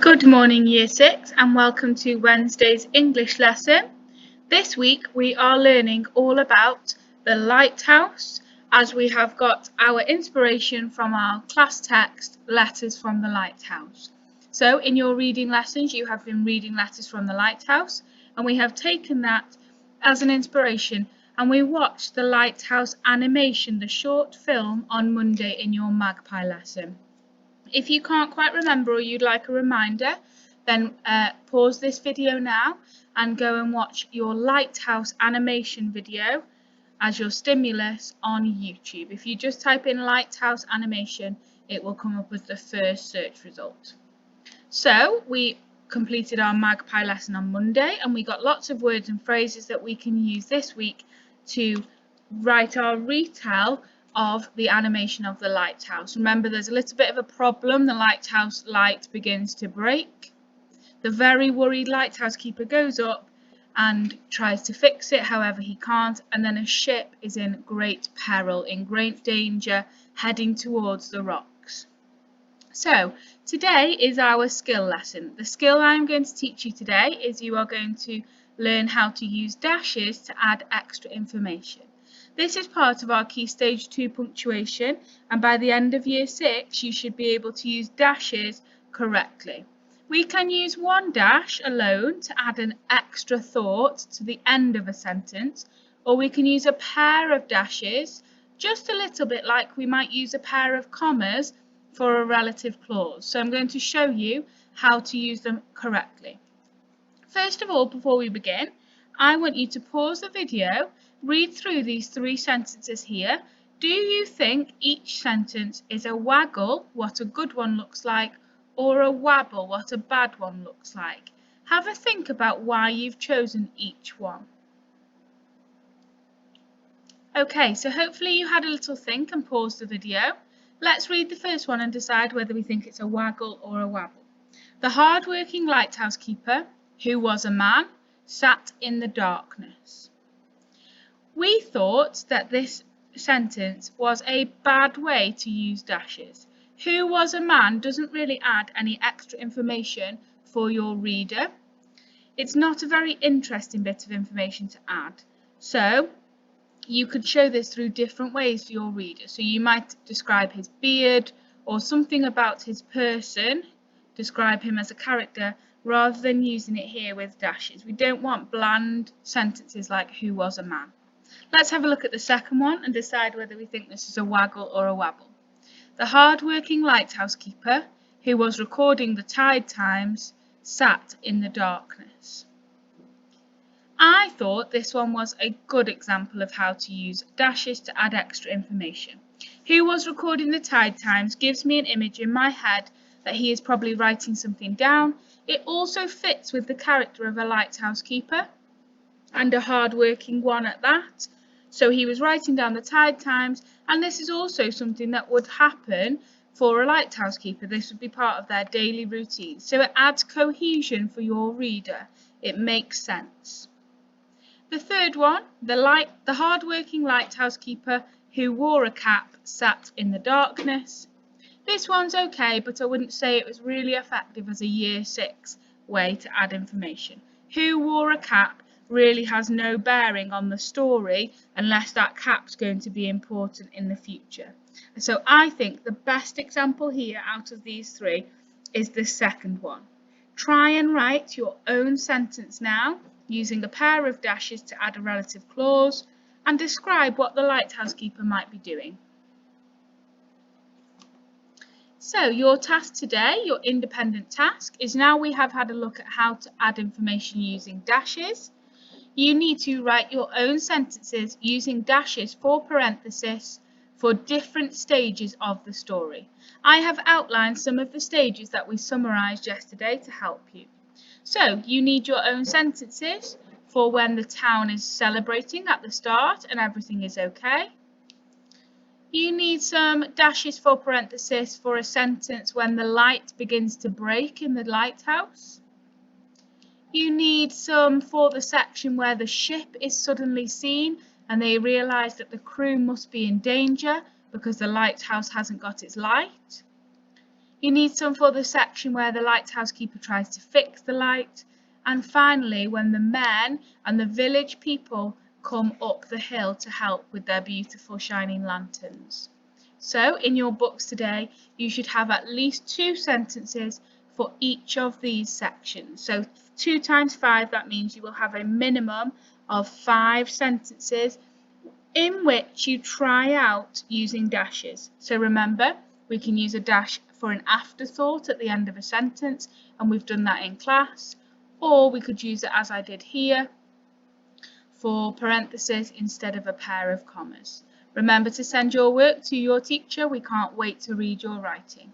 Good morning Year 6 and welcome to Wednesday's English lesson. This week we are learning all about the lighthouse as we have got our inspiration from our class text, Letters from the Lighthouse. So in your reading lessons you have been reading Letters from the Lighthouse and we have taken that as an inspiration and we watched the lighthouse animation, the short film, on Monday in your Magpie lesson. If you can't quite remember or you'd like a reminder, then pause this video now and go and watch your lighthouse animation video as your stimulus on YouTube. If you just type in lighthouse animation, it will come up with the first search result. So we completed our Magpie lesson on Monday and we got lots of words and phrases that we can use this week to write our retell of the animation of the lighthouse. Remember, there's a little bit of a problem. The lighthouse light begins to break. The very worried lighthouse keeper goes up and tries to fix it, however he can't, and then a ship is in great peril, in great danger, heading towards the rocks. So today is our skill lesson. The skill I'm going to teach you today is you are going to learn how to use dashes to add extra information. This is part of our Key Stage 2 punctuation, and by the end of Year 6 you should be able to use dashes correctly. We can use one dash alone to add an extra thought to the end of a sentence, or we can use a pair of dashes, just a little bit like we might use a pair of commas for a relative clause. So I'm going to show you how to use them correctly. First of all, before we begin, I want you to pause the video, read through these three sentences here. Do you think each sentence is a waggle, what a good one looks like, or a wabble, what a bad one looks like? Have a think about why you've chosen each one. Okay, so hopefully you had a little think and paused the video. Let's read the first one and decide whether we think it's a waggle or a wabble. The hard-working lighthouse keeper, who was a man, sat in the darkness. We thought that this sentence was a bad way to use dashes. Who was a man doesn't really add any extra information for your reader. It's not a very interesting bit of information to add. So you could show this through different ways to your reader. So you might describe his beard or something about his person, describe him as a character, rather than using it here with dashes. We don't want bland sentences like who was a man. Let's have a look at the second one and decide whether we think this is a waggle or a wabble. The hard-working lighthouse keeper, who was recording the tide times, sat in the darkness. I thought this one was a good example of how to use dashes to add extra information. Who was recording the tide times gives me an image in my head that he is probably writing something down. It also fits with the character of a lighthouse keeper, and a hard-working one at that. So he was writing down the tide times, and this is also something that would happen for a lighthouse keeper. This would be part of their daily routine. So it adds cohesion for your reader. It makes sense. The third one, the hard-working lighthouse keeper who wore a cap sat in the darkness. This one's okay, but I wouldn't say it was really effective as a Year 6 way to add information. Who wore a cap really has no bearing on the story unless that cap's going to be important in the future. So I think the best example here out of these three is the second one. Try and write your own sentence now using a pair of dashes to add a relative clause and describe what the lighthouse keeper might be doing. So your task today, your independent task, is now we have had a look at how to add information using dashes. You need to write your own sentences using dashes for parenthesis for different stages of the story. I have outlined some of the stages that we summarised yesterday to help you. So you need your own sentences for when the town is celebrating at the start and everything is okay. You need some dashes for parenthesis for a sentence when the light begins to break in the lighthouse. You need some for the section where the ship is suddenly seen and they realise that the crew must be in danger because the lighthouse hasn't got its light. You need some for the section where the lighthouse keeper tries to fix the light. And finally, when the men and the village people come up the hill to help with their beautiful shining lanterns. So in your books today, you should have at least 2 sentences for each of these sections. So 2 times 5, that means you will have a minimum of 5 sentences in which you try out using dashes. So remember, we can use a dash for an afterthought at the end of a sentence, and we've done that in class. Or we could use it as I did here for parentheses instead of a pair of commas. Remember to send your work to your teacher. We can't wait to read your writing.